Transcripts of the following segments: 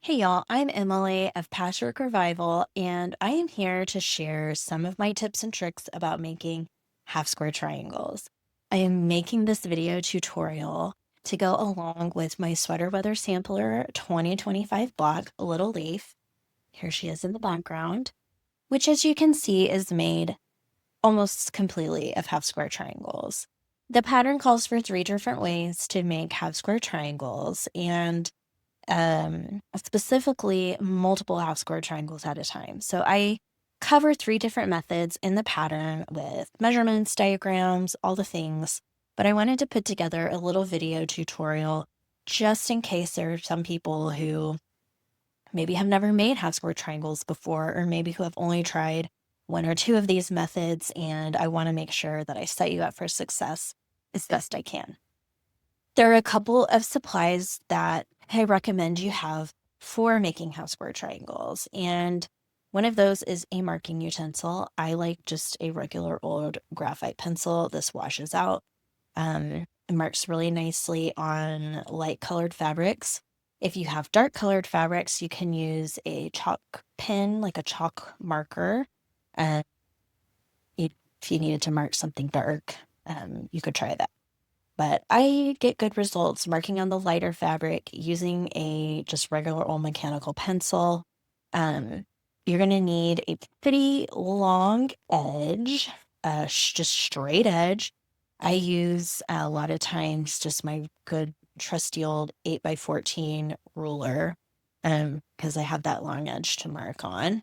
Hey y'all, I'm Emily of Patchwork Revival, and I am here to share some of my tips and tricks about making half square triangles. I am making this video tutorial to go along with my Sweater Weather Sampler 2025 block, Little Leaf. Here she is in the background, which as you can see is made almost completely of half square triangles. The pattern calls for 3 different ways to make half square triangles, and specifically multiple half square triangles at a time. So I cover 3 different methods in the pattern with measurements, diagrams, all the things, but I wanted to put together a little video tutorial just in case there are some people who maybe have never made half square triangles before, or maybe who have only tried 1 or 2 of these methods, and I want to make sure that I set you up for success as best I can. There are a couple of supplies that I recommend you have for making half square triangles, and one of those is a marking utensil. I like just a regular old graphite pencil. This washes out. It marks really nicely on light colored fabrics. If you have dark colored fabrics, you can use a chalk pen, like a chalk marker. And if you needed to mark something dark, you could try that. But I get good results marking on the lighter fabric using a just regular old mechanical pencil. You're going to need a pretty long edge, just straight edge. I use a lot of times just my good trusty old 8x14 ruler because I have that long edge to mark on.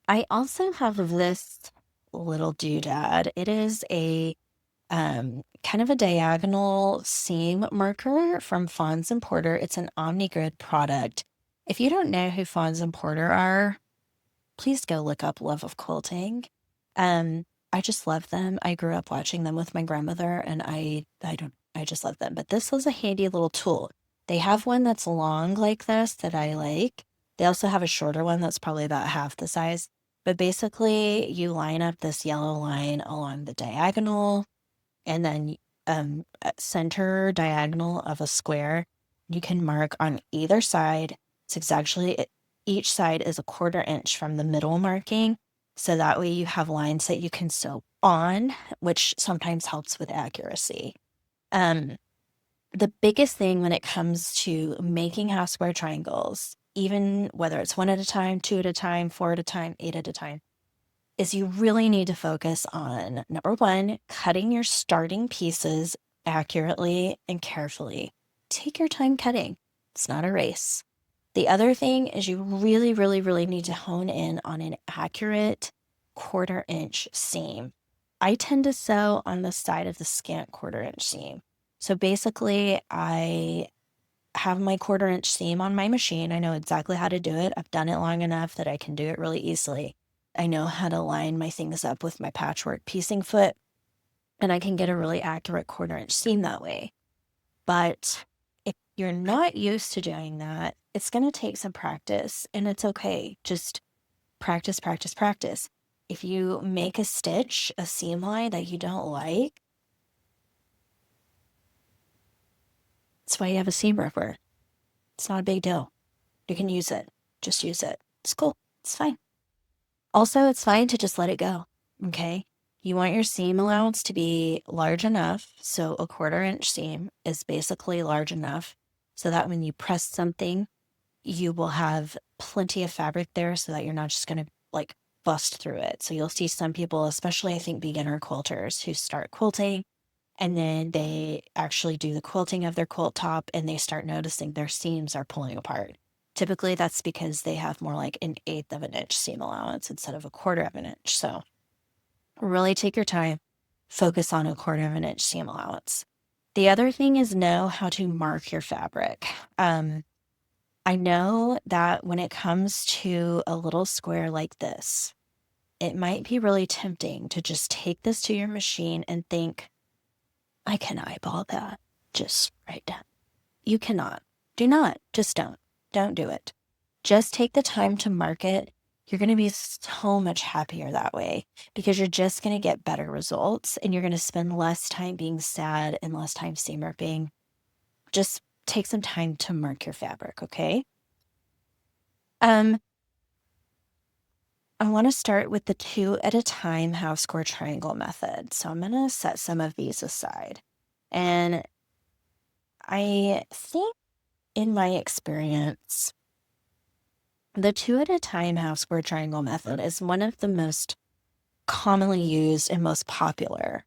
I also have this little doodad. It is a kind of a diagonal seam marker from Fons and Porter. It's an OmniGrid product. If you don't know who Fons and Porter are, please go look up Love of Quilting. I just love them. I grew up watching them with my grandmother, and I just love them. But this was a handy little tool. They have one that's long like this that I like. They also have a shorter one that's probably about half the size. But basically, you line up this yellow line along the diagonal, and then center diagonal of a square. You can mark on either side. It's exactly, each side is a 1/4 inch from the middle marking. So that way you have lines that you can sew on, which sometimes helps with accuracy. The biggest thing when it comes to making half square triangles, even whether it's 1 at a time, 2 at a time, 4 at a time, 8 at a time, is you really need to focus on, number 1, cutting your starting pieces accurately and carefully. Take your time cutting. It's not a race. The other thing is you really, really, really need to hone in on an accurate 1/4 inch seam. I tend to sew on the side of the scant 1/4 inch seam. So basically, I have my 1/4 inch seam on my machine. I know exactly how to do it. I've done it long enough that I can do it really easily. I know how to line my things up with my patchwork piecing foot, and I can get a really accurate 1/4 inch seam that way. But if you're not used to doing that, it's going to take some practice, and it's okay. Just practice, practice, practice. If you make a stitch, a seam line that you don't like, that's why you have a seam ripper. It's not a big deal. You can use it. Just use it. It's cool. It's fine. Also, it's fine to just let it go, okay? You want your seam allowance to be large enough, so a 1/4 inch seam is basically large enough so that when you press something, you will have plenty of fabric there so that you're not just going to like bust through it. So you'll see some people, especially I think beginner quilters, who start quilting and then they actually do the quilting of their quilt top and they start noticing their seams are pulling apart. Typically, that's because they have more like an 1/8 of an inch seam allowance instead of a 1/4 of an inch. So really take your time, focus on a 1/4 of an inch seam allowance. The other thing is know how to mark your fabric. I know that when it comes to a little square like this, it might be really tempting to just take this to your machine and think, I can eyeball that just right down. You cannot. Do not. Just don't. Don't do it. Just take the time to mark it. You're going to be so much happier that way because you're just going to get better results and you're going to spend less time being sad and less time seam ripping. Just take some time to mark your fabric, okay? Um, I want to start with the 2 at a time half square triangle method. So I'm going to set some of these aside. And I think in my experience, the 2 at a time half square triangle method is one of the most commonly used and most popular.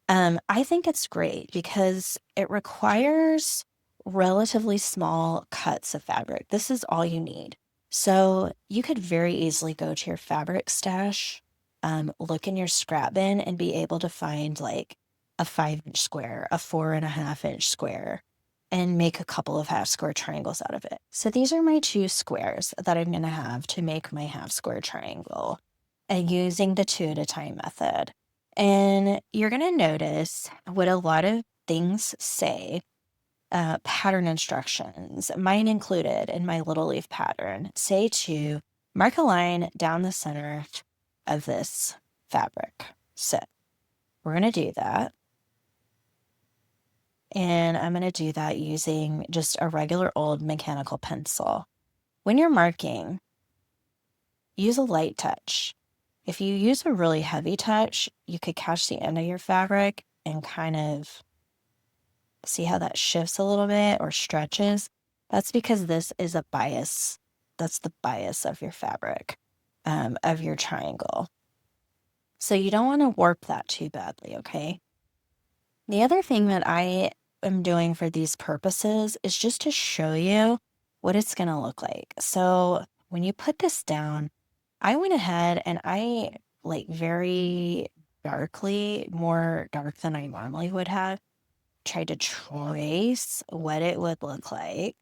I think it's great because it requires relatively small cuts of fabric. This is all you need. So you could very easily go to your fabric stash, look in your scrap bin, and be able to find like a 5-inch square, a 4.5-inch square, and make a couple of half square triangles out of it. So these are my 2 squares that I'm going to have to make my half square triangle, and using the 2 at a time method. And you're going to notice what a lot of things say, pattern instructions, mine included in my little leaf pattern, say to mark a line down the center of this fabric. So we're going to do that. And I'm going to do that using just a regular old mechanical pencil. When you're marking, use a light touch. If you use a really heavy touch, you could catch the end of your fabric and kind of see how that shifts a little bit or stretches. That's because this is a bias. That's the bias of your fabric, of your triangle. So you don't want to warp that too badly, okay? The other thing that I am doing for these purposes is just to show you what it's going to look like. So when you put this down, I went ahead and I like very darkly, more dark than I normally would have, tried to trace what it would look like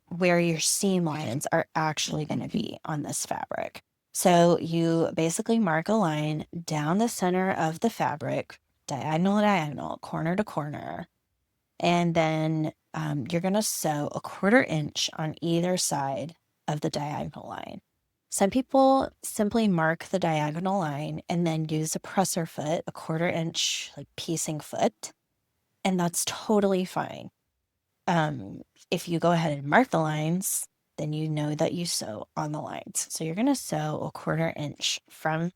where your seam lines are actually going to be on this fabric. So you basically mark a line down the center of the fabric, diagonal to diagonal, corner to corner, and then you're going to sew a 1/4 inch on either side of the diagonal line. Some people simply mark the diagonal line and then use a presser foot, a 1/4 inch like piecing foot, and that's totally fine. If you go ahead and mark the lines, then you know that you sew on the lines. So you're going to sew a 1/4 inch from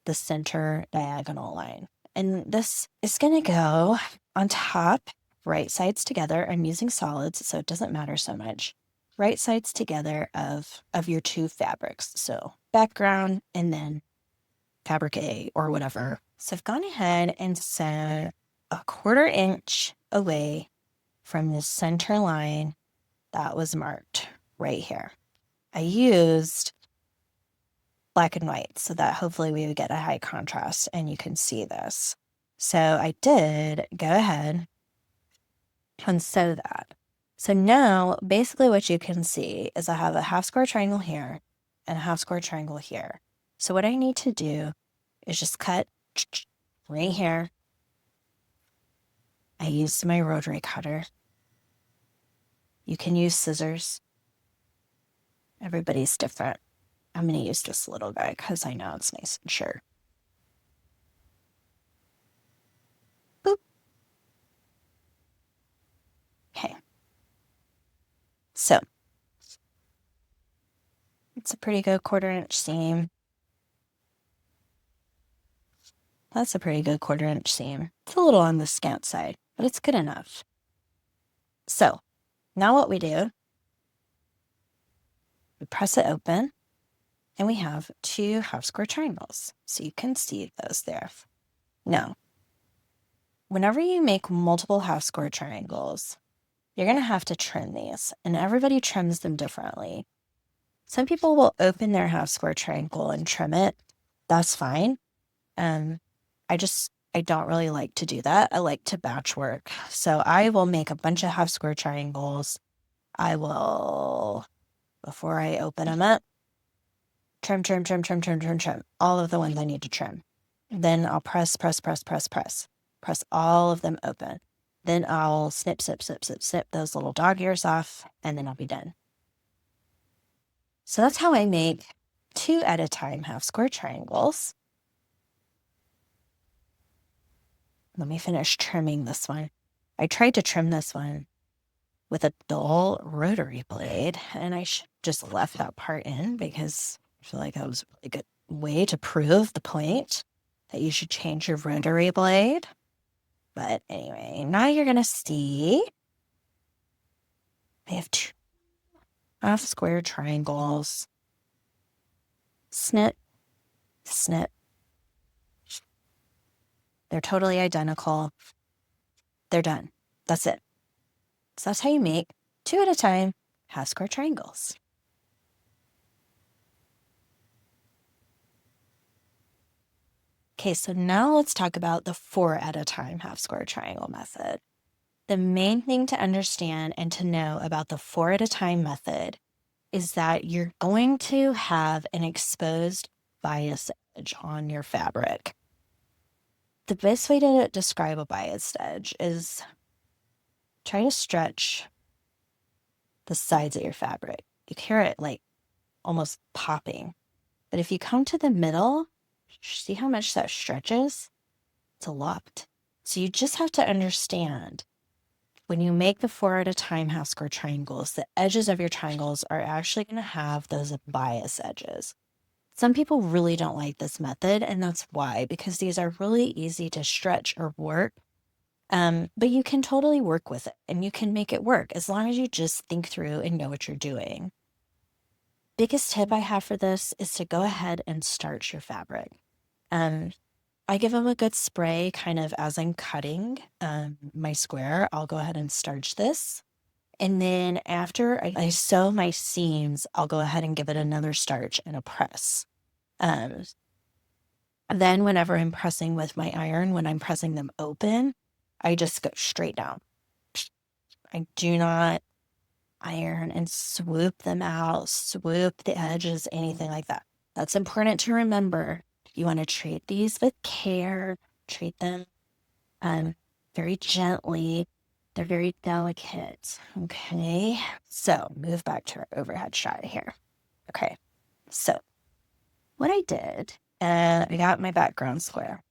the center diagonal line. And this is going to go on top, right sides together. I'm using solids, so it doesn't matter so much. Right sides together of your 2 fabrics. So background and then fabric A or whatever. So I've gone ahead and sewn a 1/4 inch away from the center line that was marked right here. I used black and white so that hopefully we would get a high contrast and you can see this. So I did go ahead and sew that. So now basically what you can see is I have a half square triangle here and a half square triangle here. So what I need to do is just cut right here. I used my rotary cutter. You can use scissors. Everybody's different. I'm going to use this little guy because I know it's nice and sure. Boop. Okay. So it's a pretty good 1/4 inch seam. That's a pretty good 1/4 inch seam. It's a little on the scant side, but it's good enough. So now what we do, we press it open and we have 2 half square triangles. So you can see those there. Now, whenever you make multiple half square triangles, you're going to have to trim these, and everybody trims them differently. Some people will open their half square triangle and trim it. That's fine. I don't really like to do that. I like to batch work. So I will make a bunch of half square triangles. I will, before I open them up, trim all of the ones I need to trim. Then I'll press all of them open. Then I'll snip those little dog ears off, and then I'll be done. So that's how I make 2 at a time half square triangles. Let me finish trimming this one. I tried to trim this one with a dull rotary blade, and I should just left that part in because I feel like that was a really good way to prove the point that you should change your rotary blade. But anyway, now you're gonna see we have two half square triangles. Snip, snip. They're totally identical. They're done. That's it. So that's how you make 2 at a time half square triangles. Okay, so now let's talk about the 4 at a time half square triangle method. The main thing to understand and to know about the 4 at a time method is that you're going to have an exposed bias edge on your fabric. The best way to describe a biased edge is try to stretch the sides of your fabric. You hear it like almost popping. But if you come to the middle, see how much that stretches? It's a lot. So you just have to understand when you make the 4 at a time half square triangles, the edges of your triangles are actually going to have those bias edges. Some people really don't like this method, and that's why, because these are really easy to stretch or warp. But you can totally work with it and you can make it work as long as you just think through and know what you're doing. Biggest tip I have for this is to go ahead and starch your fabric. I give them a good spray kind of as I'm cutting my square. I'll go ahead and starch this. And then after I sew my seams, I'll go ahead and give it another starch and a press. Then whenever I'm pressing with my iron, when I'm pressing them open, I just go straight down. I do not iron and swoop them out, swoop the edges, anything like that. That's important to remember. You want to treat these with care, treat them very gently. They're very delicate. Okay, so move back to our overhead shot here. Okay, so what I did, I got my background square.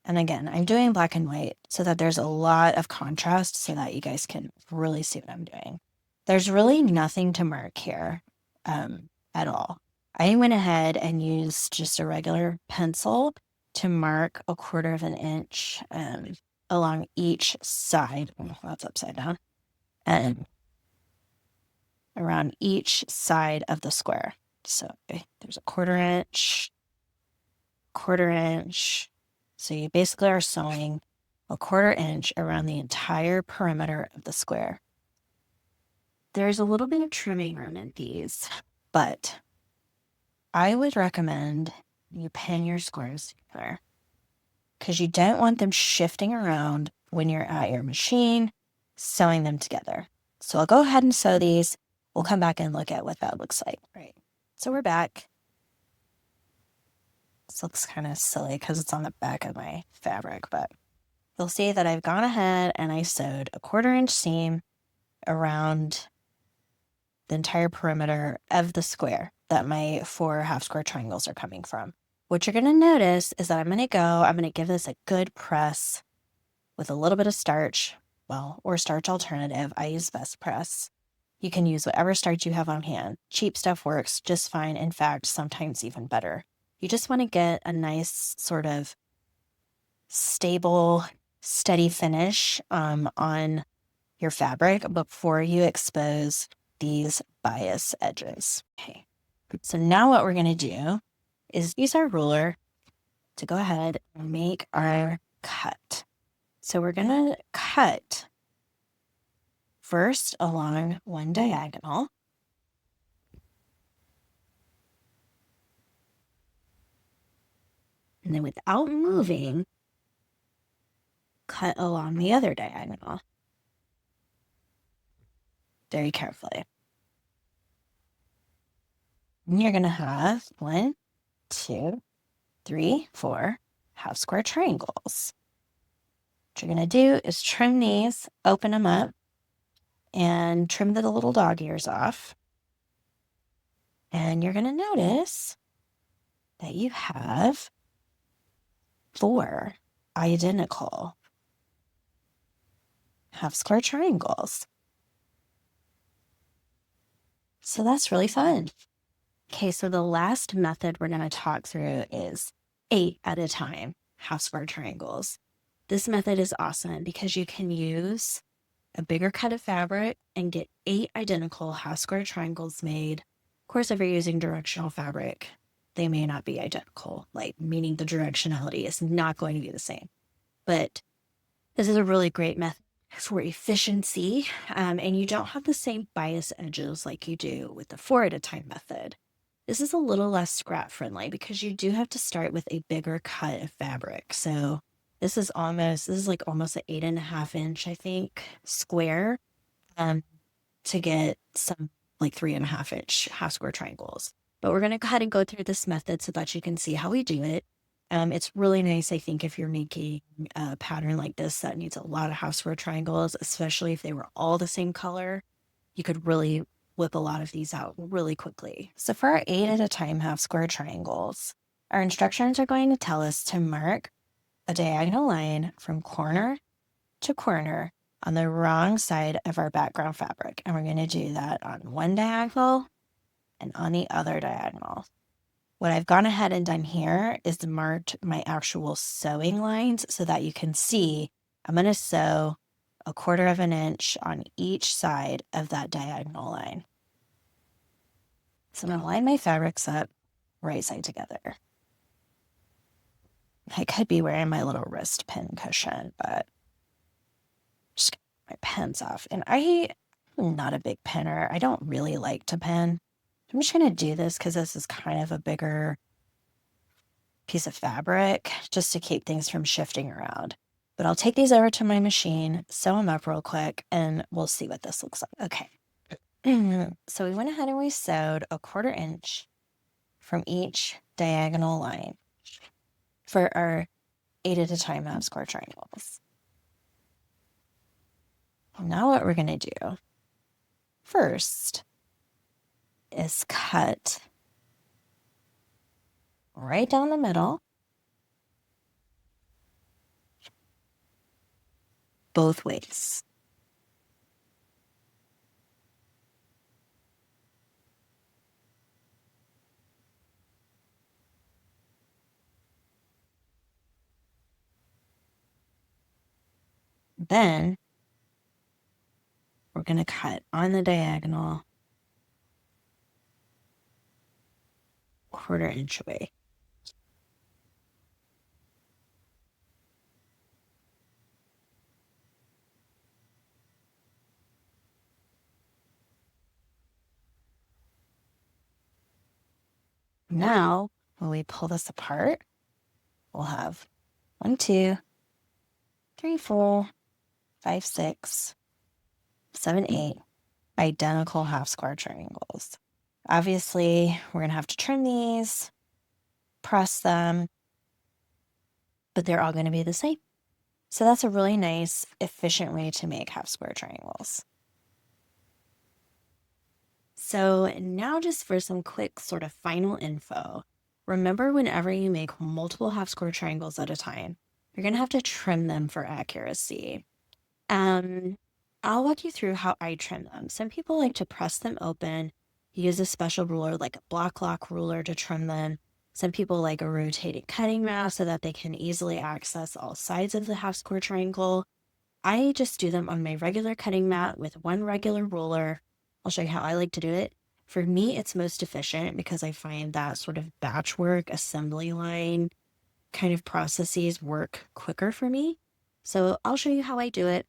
And again, I'm doing black and white so that there's a lot of contrast so that you guys can really see what I'm doing. There's really nothing to mark here at all. I went ahead and used just a regular pencil to mark 1/4 of an inch along each side. Oh, that's upside down. And around each side of the square. So there's a 1/4 inch, 1/4 inch. So you basically are sewing a 1/4 inch around the entire perimeter of the square. There's a little bit of trimming room in these, but I would recommend you pin your squares together because you don't want them shifting around when you're at your machine sewing them together. So I'll go ahead and sew these. We'll come back and look at what that looks like. Right. So we're back. This looks kind of silly because it's on the back of my fabric, but you'll see that I've gone ahead and I sewed a 1/4 inch seam around the entire perimeter of the square that my 4 half square triangles are coming from. What you're going to notice is that I'm going to give this a good press with a little bit of starch, or starch alternative. I use Best Press. You can use whatever starch you have on hand. Cheap stuff works just fine. In fact, sometimes even better. You just want to get a nice sort of stable, steady finish on your fabric before you expose these bias edges. Okay, so now what we're going to do is use our ruler to go ahead and make our cut. So we're going to cut first along one diagonal. And then without moving, cut along the other diagonal. Very carefully. And you're going to have 1, 2, 3, 4 half square triangles. What you're going to do is trim these, open them up, and trim the little dog ears off. And you're going to notice that you have 4 identical half square triangles. So that's really fun. Okay, so the last method we're going to talk through is 8 at a time half square triangles. This method is awesome because you can use a bigger cut of fabric and get 8 identical half square triangles made. Of course, if you're using directional fabric, they may not be identical, like meaning the directionality is not going to be the same. But this is a really great method for efficiency, and you don't have the same bias edges like you do with the 4 at a time method. This is a little less scrap friendly because you do have to start with a bigger cut of fabric. So this is like almost an 8.5 inch, I think, square, to get some like 3.5 inch half square triangles. But we're going to go ahead and go through this method so that you can see how we do it. It's really nice, I think, if you're making a pattern like this that needs a lot of half square triangles, especially if they were all the same color, you could really whip a lot of these out really quickly. So for our 8 at a time half square triangles, our instructions are going to tell us to mark a diagonal line from corner to corner on the wrong side of our background fabric. And we're going to do that on one diagonal and on the other diagonal. What I've gone ahead and done here is marked my actual sewing lines so that you can see I'm going to sew 1/4 inch on each side of that diagonal line. So I'm going to line my fabrics up right side together. I could be wearing my little wrist pin cushion, but just get my pins off. And I'm not a big pinner. I don't really like to pin. I'm just going to do this because this is kind of a bigger piece of fabric just to keep things from shifting around. But I'll take these over to my machine, sew them up real quick, and we'll see what this looks like. Okay. So we went ahead and we sewed 1/4 inch from each diagonal line for our 8 at a time half square triangles. Now what we're going to do first is cut right down the middle, both ways. Then we're going to cut on the diagonal 1/4 inch away. Now, when we pull this apart, we'll have 1, 2, 3, 4, 5, 6, 7, 8 identical half square triangles. Obviously, we're going to have to trim these, press them, but they're all going to be the same. So that's a really nice, efficient way to make half square triangles. So now just for some quick sort of final info, remember whenever you make multiple half square triangles at a time, you're going to have to trim them for accuracy. I'll walk you through how I trim them. Some people like to press them open, use a special ruler like a block lock ruler to trim them. Some people like a rotating cutting mat so that they can easily access all sides of the half square triangle. I just do them on my regular cutting mat with one regular ruler. I'll show you how I like to do it. For me, it's most efficient because I find that sort of batch work, assembly line kind of processes work quicker for me. So I'll show you how I do it,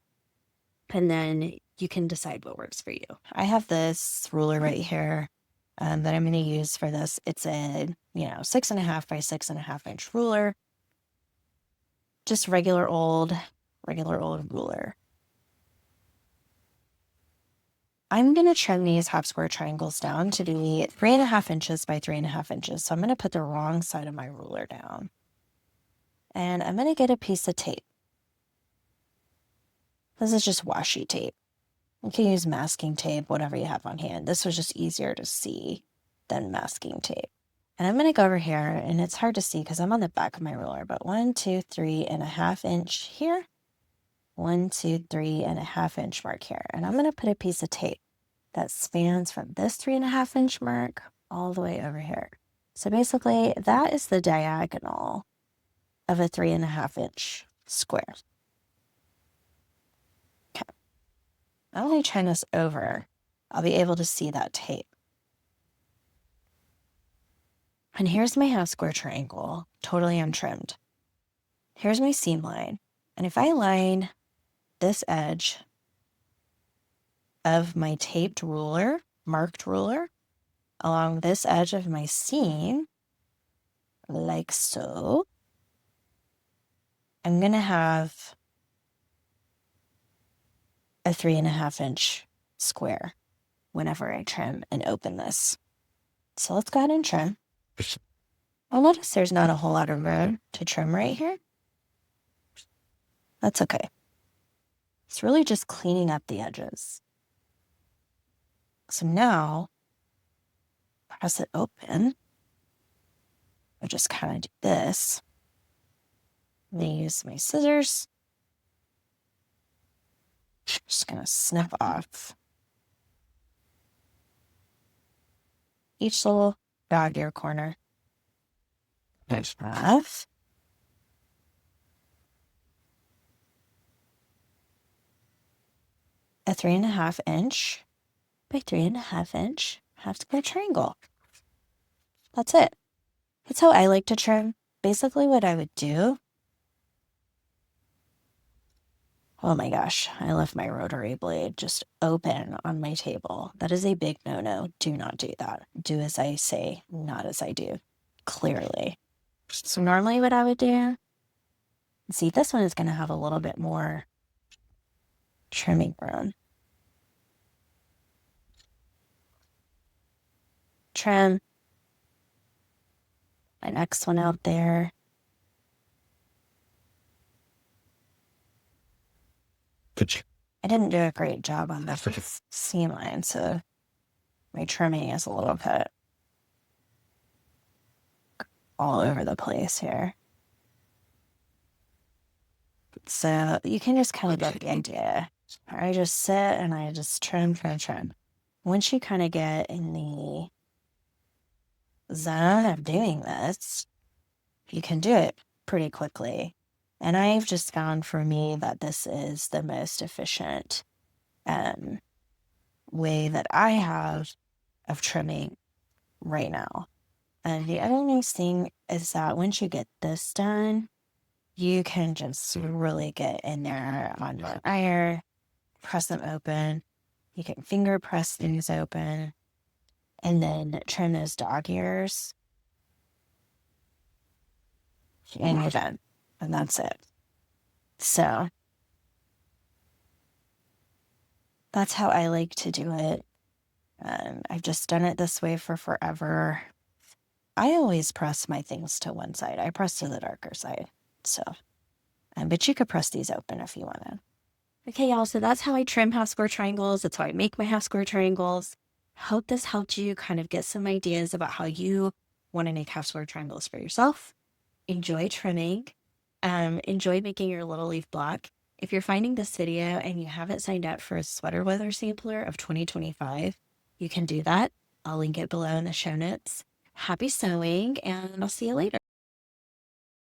and then you can decide what works for you. I have this ruler right here that I'm going to use for this. It's a 6.5 by 6.5 inch ruler, just regular old ruler. I'm going to trim these half square triangles down to be 3.5 inches by 3.5 inches. So I'm going to put the wrong side of my ruler down. And I'm going to get a piece of tape. This is just washi tape. You can use masking tape, whatever you have on hand. This was just easier to see than masking tape. And I'm going to go over here, and it's hard to see because I'm on the back of my ruler, but 1, 2, 3.5 inch here. 1, 2, 3.5 inch mark here. And I'm going to put a piece of tape that spans from this 3.5 inch mark all the way over here. So basically, that is the diagonal of a 3.5 inch square. Okay. Now when I turn this over, I'll be able to see that tape. And here's my half square triangle, totally untrimmed. Here's my seam line. And if I line this edge of my taped ruler, marked ruler, along this edge of my seam, like so, I'm going to have a 3.5 inch square whenever I trim and open this. So let's go ahead and trim. I'll notice there's not a whole lot of room to trim right here. That's okay. It's really just cleaning up the edges. So now, press it open. I just kind of do this. Then use my scissors. Just gonna snip off each little dog ear corner. Off. A 3.5 inch by 3.5 inch half square triangle. That's it. That's how I like to trim. Basically what I would do. Oh my gosh, I left my rotary blade just open on my table. That is a big no-no. Do not do that. Do as I say, not as I do. Clearly. So normally what I would do, see, this one is going to have a little bit more trimming room. Trim my next one out there. I didn't do a great job on the seam line, so my trimming is a little bit all over the place here. So you can just kind of get the idea. I just sit and I just trim. Once you kind of get in the zone of doing this, you can do it pretty quickly. And I've just found for me that this is the most efficient way that I have of trimming right now. And the other nice thing is that once you get this done, you can just really get in there on your iron, press them open. You can finger press things open and then trim those dog ears. And you're done. And that's it. So that's how I like to do it. I've just done it this way for forever. I always press my things to one side. I press to the darker side. So, but you could press these open if you wanted. Okay, y'all, so that's how I trim half square triangles. That's how I make my half square triangles. Hope this helped you kind of get some ideas about how you want to make half square triangles for yourself. Enjoy trimming. Enjoy making your little leaf block. If you're finding this video and you haven't signed up for a sweater weather sampler of 2025, you can do that. I'll link it below in the show notes. Happy sewing, and I'll see you later.